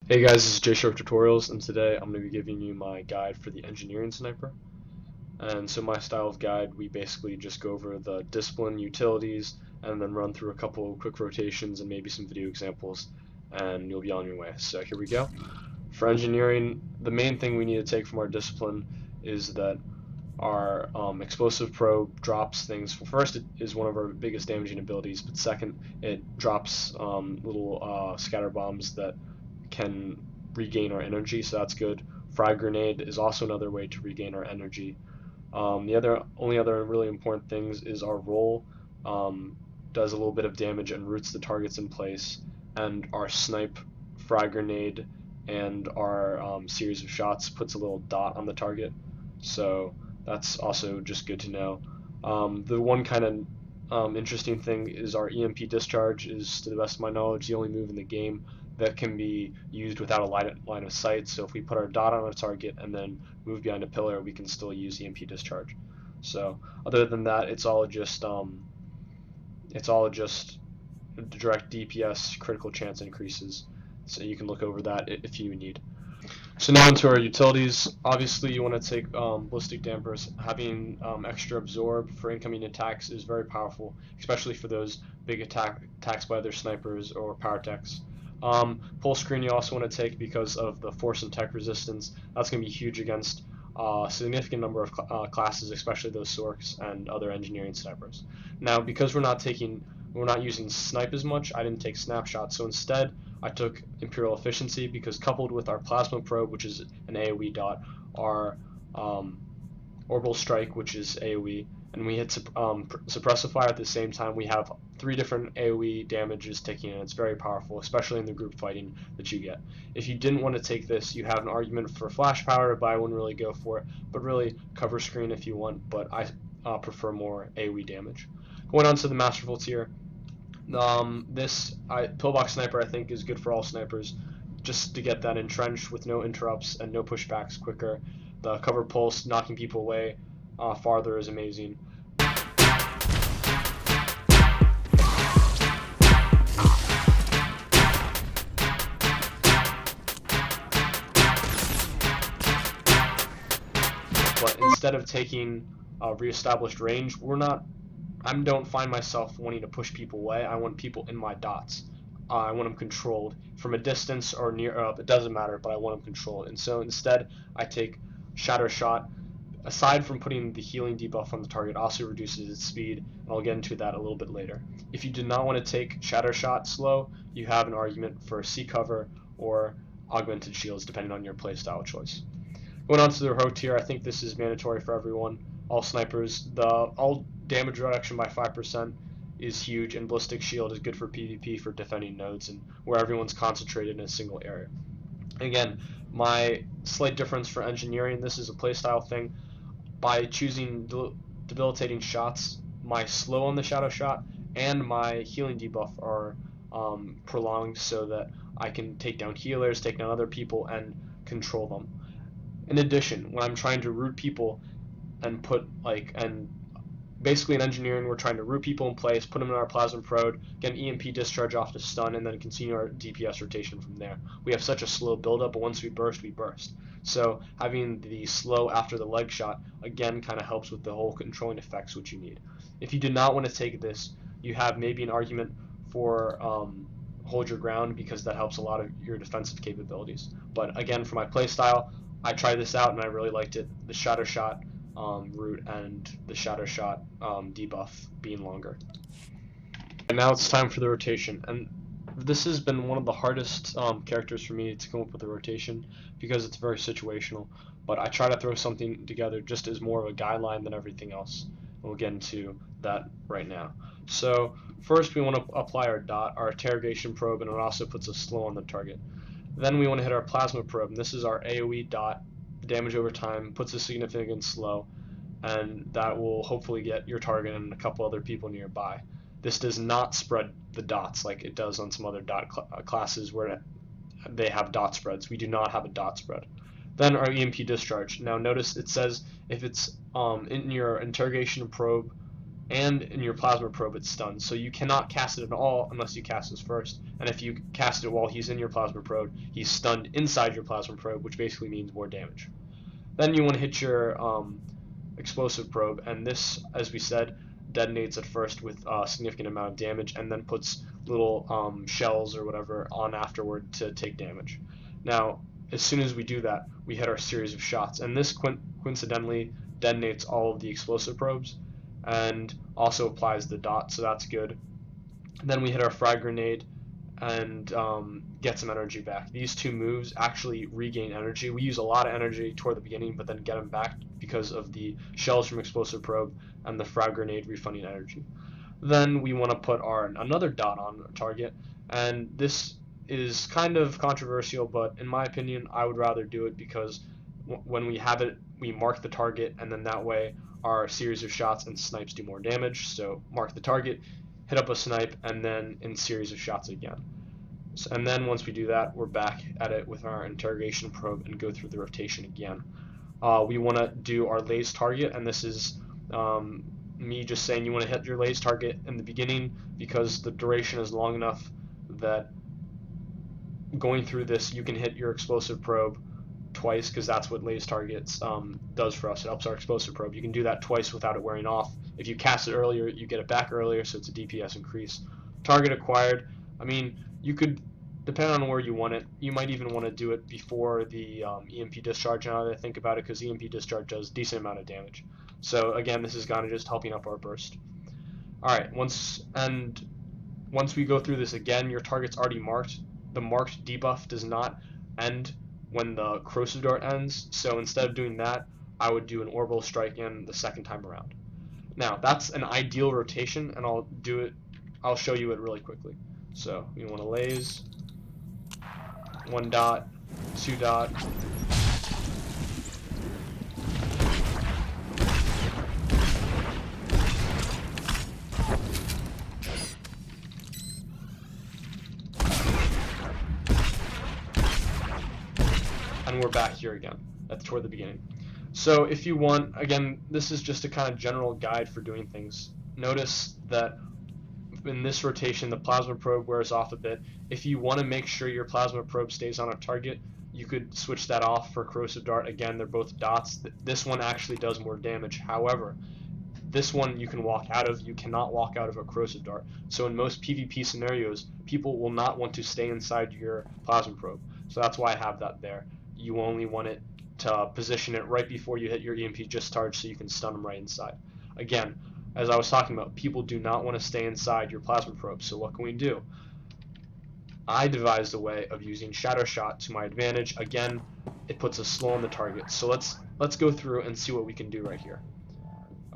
Hey guys, this is SWTOR Tutorials, and today I'm going to be giving you my guide for the engineering sniper. And so my style of guide, we basically just go over the discipline, utilities, and then run through a couple of quick rotations and maybe some video examples, and you'll be on your way. So here we go. For engineering, the main thing we need to take from our discipline is that our explosive probe drops things. First, it is one of our biggest damaging abilities, but second, it drops little scatter bombs that can regain our energy, so that's good. Frag grenade is also another way to regain our energy. The only other really important things is our roll does a little bit of damage and roots the targets in place, and our snipe, frag grenade, and our series of shots puts a little dot on the target. So that's also just good to know. The one kind of interesting thing is our EMP discharge is, to the best of my knowledge, the only move in the game that can be used without a line of sight. So if we put our dot on a target and then move behind a pillar, we can still use EMP discharge. So other than that, it's all just direct DPS critical chance increases. So you can look over that if you need. So now into our utilities. Obviously, you want to take ballistic dampers. Having extra absorb for incoming attacks is very powerful, especially for those big attacks by other snipers or power techs. Pulse screen you also want to take because of the force and tech resistance. That's going to be huge against a significant number of classes, especially those sorks and other engineering snipers. Now, because we're not using snipe as much, I didn't take snapshots. So instead, I took Imperial Efficiency because coupled with our Plasma Probe, which is an AoE dot, our Orbital Strike, which is AoE, and we hit Suppressive Fire at the same time, we have 3 different AoE damages taking in. It's very powerful, especially in the group fighting that you get. If you didn't want to take this, you have an argument for Flash Power, but I wouldn't really go for it, but really cover screen if you want, but I prefer more AoE damage. Going on to the Masterful tier, Pillbox Sniper I think is good for all snipers, just to get that entrenched with no interrupts and no pushbacks quicker. The cover pulse, knocking people away farther, is amazing. But instead of taking reestablished range, I don't find myself wanting to push people away. I want people in my dots. I want them controlled from a distance or near up. It doesn't matter, but I want them controlled. And so instead, I take Shatter Shot. Aside from putting the healing debuff on the target, also reduces its speed, and I'll get into that a little bit later. If you do not want to take Shatter Shot slow, you have an argument for C cover or augmented shields, depending on your playstyle choice. Going on to the Hero tier, I think this is mandatory for everyone. All snipers. All damage reduction by 5% is huge, and Ballistic Shield is good for PvP for defending nodes and where everyone's concentrated in a single area. Again, my slight difference for engineering, this is a playstyle thing. By choosing debilitating shots, my slow on the shadow shot and my healing debuff are prolonged so that I can take down healers, take down other people, and control them. In addition, when I'm trying to root people and basically in engineering, we're trying to root people in place, put them in our plasma probe, get an EMP discharge off to stun, and then continue our DPS rotation from there. We have such a slow buildup, but once we burst, we burst. So having the slow after the leg shot, again, kind of helps with the whole controlling effects which you need. If you do not want to take this, you have maybe an argument for hold your ground, because that helps a lot of your defensive capabilities. But again, for my playstyle, I tried this out and I really liked it. The Shatter Shot route and the Shatter Shot debuff being longer. And now it's time for the rotation, and this has been one of the hardest characters for me to come up with a rotation because it's very situational, but I try to throw something together just as more of a guideline than everything else. And we'll get into that right now. So first we want to apply our dot, our interrogation probe, and it also puts a slow on the target. Then we want to hit our plasma probe, and this is our AoE dot. Damage over time puts a significant slow, and that will hopefully get your target and a couple other people nearby. This does not spread the dots like it does on some other dot classes where they have dot spreads. We do not have a dot spread. Then our EMP discharge. Now notice it says if it's in your interrogation probe and in your plasma probe it's stunned. So you cannot cast it at all unless you cast this first. And if you cast it while he's in your plasma probe, he's stunned inside your plasma probe, which basically means more damage. Then you want to hit your explosive probe, and this, as we said, detonates at first with a significant amount of damage, and then puts little shells or whatever on afterward to take damage. Now, as soon as we do that, we hit our series of shots, and this coincidentally detonates all of the explosive probes, and also applies the dot, so that's good. And then we hit our frag grenade and get some energy back. These two moves actually regain energy. We use a lot of energy toward the beginning, but then get them back because of the shells from explosive probe and the frag grenade refunding energy. Then we want to put another dot on our target, and this is kind of controversial, but in my opinion I would rather do it because when we have it, we mark the target, and then that way our series of shots and snipes do more damage. So mark the target, hit up a snipe, and then in series of shots again. So, and then once we do that, we're back at it with our interrogation probe and go through the rotation again. We want to do our laze target, and this is me just saying you want to hit your laze target in the beginning because the duration is long enough that going through this you can hit your explosive probe twice, because that's what laze targets does for us. It helps our explosive probe. You can do that twice without it wearing off. If you cast it earlier, you get it back earlier, so it's a DPS increase. Target acquired, I mean, you could, depending on where you want it, you might even want to do it before the EMP discharge, now that I think about it, because EMP discharge does a decent amount of damage. So again, this is kind of just helping up our burst. Alright, once we go through this again, your target's already marked. The marked debuff does not end when the corrosive dart ends, so instead of doing that, I would do an orbital strike in the second time around. Now, that's an ideal rotation, and I'll show you it really quickly. So, you want to laze, 1 dot, 2 dot, and we're back here again. That's toward the beginning. So if you want, again, this is just a kind of general guide for doing things. Notice that in this rotation, the plasma probe wears off a bit. If you want to make sure your plasma probe stays on a target, you could switch that off for corrosive dart. Again, they're both dots. This one actually does more damage. However, this one you can walk out of. You cannot walk out of a corrosive dart. So in most PvP scenarios, people will not want to stay inside your plasma probe. So that's why I have that there. You only want it to position it right before you hit your EMP discharge so you can stun them right inside. Again, as I was talking about, people do not want to stay inside your plasma probe, so what can we do? I devised a way of using shadow shot to my advantage. Again, it puts a slow on the target. So let's go through and see what we can do right here.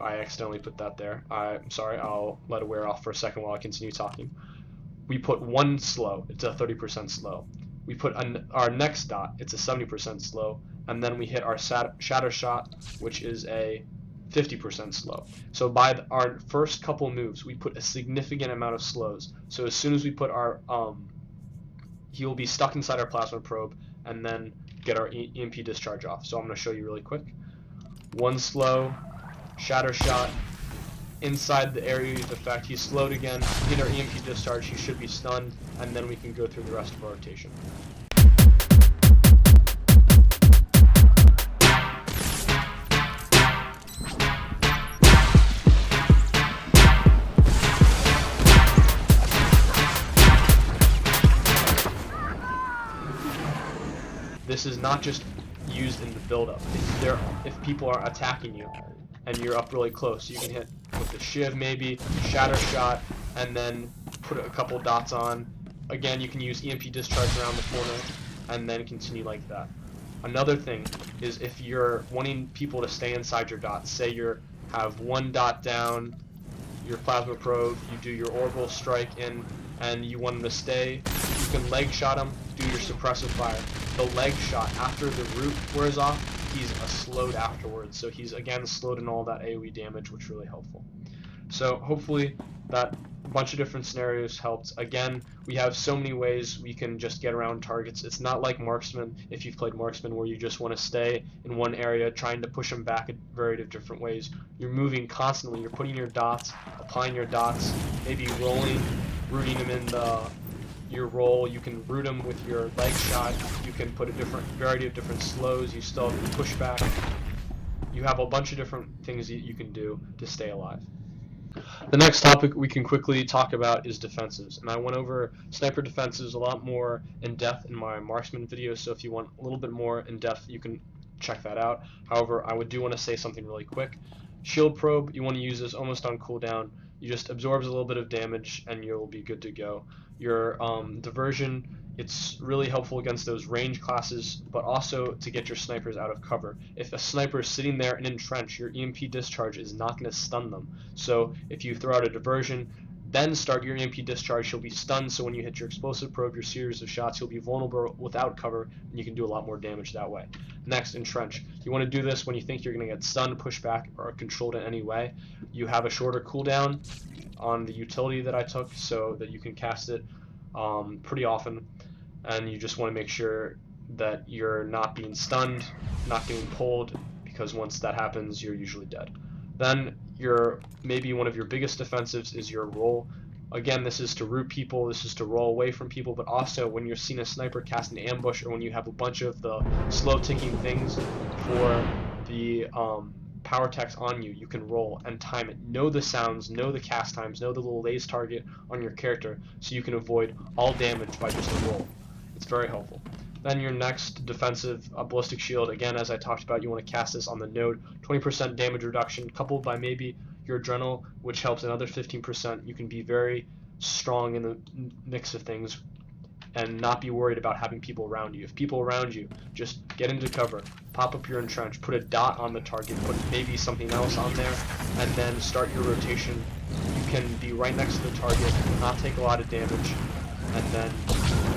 I accidentally put that there. I'm sorry, I'll let it wear off for a second while I continue talking. We put 1 slow, it's a 30% slow. We put our next dot, it's a 70% slow, and then we hit our shadow shot, which is a 50% slow. So by our first couple moves, we put a significant amount of slows. So as soon as we put our, he will be stuck inside our plasma probe, and then get our EMP discharge off. So I'm going to show you really quick. 1 slow, shadow shot, inside the area of effect, he's slowed again, hit our EMP discharge, he should be stunned, and then we can go through the rest of our rotation. This is not just used in the build-up. If people are attacking you and you're up really close, you can hit with the shiv maybe, shatter shot, and then put a couple dots on. Again, you can use EMP discharge around the corner and then continue like that. Another thing is if you're wanting people to stay inside your dots, say you have 1 dot down, your plasma probe, you do your orbital strike in, and you want them to stay, you can leg shot them, do your suppressive fire. The leg shot, after the root wears off, he's slowed afterwards, so he's again slowed in all that AoE damage, which is really helpful. So hopefully that bunch of different scenarios helped. Again, we have so many ways we can just get around targets. It's not like marksman, if you've played marksman, where you just want to stay in one area trying to push them back in variety of different ways. You're moving constantly. You're putting your dots, applying your dots, maybe rolling, rooting them in your roll. You can root them with your leg shot. You can put a different variety of different slows. You still have pushback. You have a bunch of different things that you can do to stay alive. The next topic we can quickly talk about is defenses, and I went over sniper defenses a lot more in depth in my marksman video, so if you want a little bit more in depth, you can check that out. However, I do want to say something really quick. Shield probe, you want to use this almost on cooldown. You just absorbs a little bit of damage and you'll be good to go. Your diversion, it's really helpful against those range classes, but also to get your snipers out of cover. If a sniper is sitting there and entrenched, your EMP discharge is not going to stun them. So if you throw out a diversion, then start your EMP discharge, he'll be stunned, so when you hit your explosive probe, your series of shots, you'll be vulnerable without cover, and you can do a lot more damage that way. Next, entrench. You want to do this when you think you're going to get stunned, pushed back, or controlled in any way. You have a shorter cooldown on the utility that I took, so that you can cast it pretty often, and you just want to make sure that you're not being stunned, not getting pulled, because once that happens, you're usually dead. Then maybe one of your biggest defensives is your roll. Again, this is to root people, this is to roll away from people, but also when you're seeing a sniper cast an ambush, or when you have a bunch of the slow ticking things for the power text on you, you can roll and time it. Know the sounds, know the cast times, know the little laser target on your character, so you can avoid all damage by just a roll. It's very helpful. Then your next defensive, ballistic shield, again, as I talked about, you want to cast this on the node. 20% damage reduction, coupled by maybe your adrenal, which helps another 15%. You can be very strong in the mix of things and not be worried about having people around you. If people around you, just get into cover, pop up your entrench, put a dot on the target, put maybe something else on there, and then start your rotation. You can be right next to the target, not take a lot of damage, and then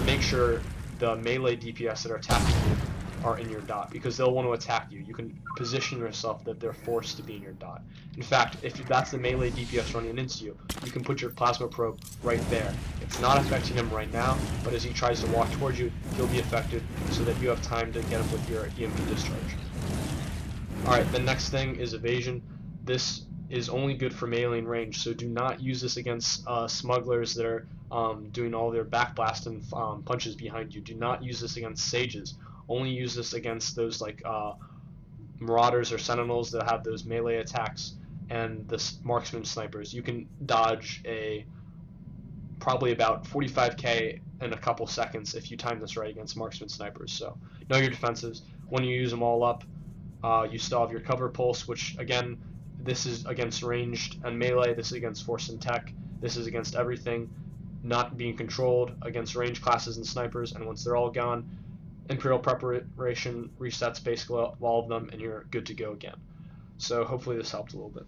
make sure the melee DPS that are attacking you are in your dot, because they'll want to attack you. You can position yourself that they're forced to be in your dot. In fact, if that's the melee DPS running into you, you can put your plasma probe right there. It's not affecting him right now, but as he tries to walk towards you, he'll be affected, so that you have time to get him with your EMP discharge. Alright, the next thing is evasion. This is only good for melee range, so do not use this against smugglers that are doing all their backblast and punches behind you. Do not use this against sages. Only use this against those like marauders or sentinels that have those melee attacks, and the marksman snipers. You can dodge probably about 45k in a couple seconds if you time this right against marksman snipers. So know your defenses. When you use them all up, you still have your cover pulse, which again, this is against ranged and melee. This is against force and tech. This is against everything not being controlled, against range classes and snipers, and once they're all gone, Imperial Preparation resets basically all of them, and you're good to go again. So hopefully this helped a little bit.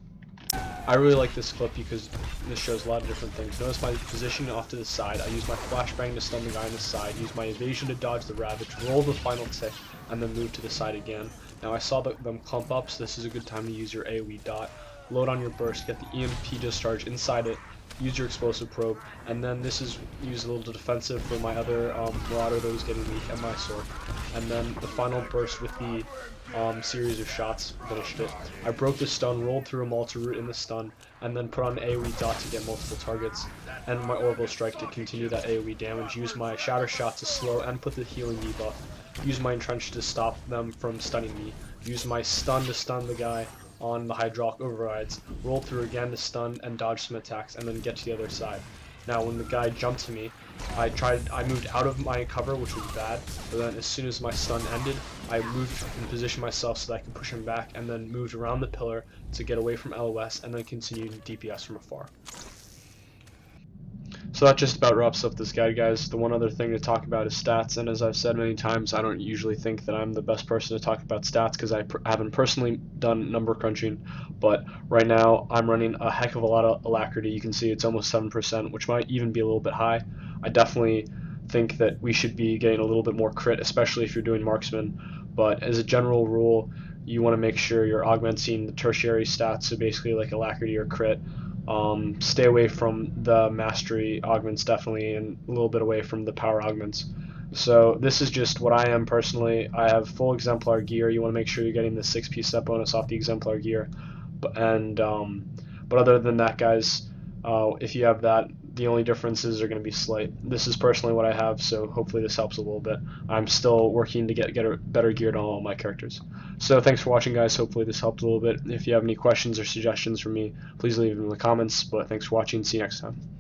I really like this clip because this shows a lot of different things. Notice my position off to the side. I use my flashbang to stun the guy on the side, use my evasion to dodge the ravage, roll the final tick, and then move to the side again. Now I saw them clump up, so this is a good time to use your AoE dot. Load on your burst, get the EMP discharge inside it, use your explosive probe, and then this is used a little defensive for my other marauder that was getting weak, and my sword. And then the final burst with the series of shots finished it. I broke the stun, rolled through them all to root in the stun, and then put on AoE dot to get multiple targets, and my orbital strike to continue that AoE damage. Use my shatter shot to slow and put the healing debuff. Use my entrench to stop them from stunning me. Use my stun to stun the guy on the hydraulic overrides, roll through again to stun and dodge some attacks, and then get to the other side. Now when the guy jumped to me, I moved out of my cover, which was bad, but then as soon as my stun ended, I moved and positioned myself so that I could push him back, and then moved around the pillar to get away from LOS, and then continued DPS from afar. So that just about wraps up this guide, guys. The one other thing to talk about is stats, and as I've said many times, I don't usually think that I'm the best person to talk about stats because I haven't personally done number crunching, but right now I'm running a heck of a lot of alacrity. You can see it's almost 7%, which might even be a little bit high. I definitely think that we should be getting a little bit more crit, especially if you're doing marksman, but as a general rule, you want to make sure you're augmenting the tertiary stats, so basically like alacrity or crit, Stay away from the mastery augments definitely, and a little bit away from the power augments. So this is just what I am personally. I have full exemplar gear. You want to make sure you're getting the 6 piece set bonus off the exemplar gear. But other than that, guys, if you have that, the only differences are going to be slight. This is personally what I have, so hopefully this helps a little bit. I'm still working to get better geared on all my characters. So thanks for watching, guys. Hopefully this helped a little bit. If you have any questions or suggestions for me, please leave them in the comments. But thanks for watching. See you next time.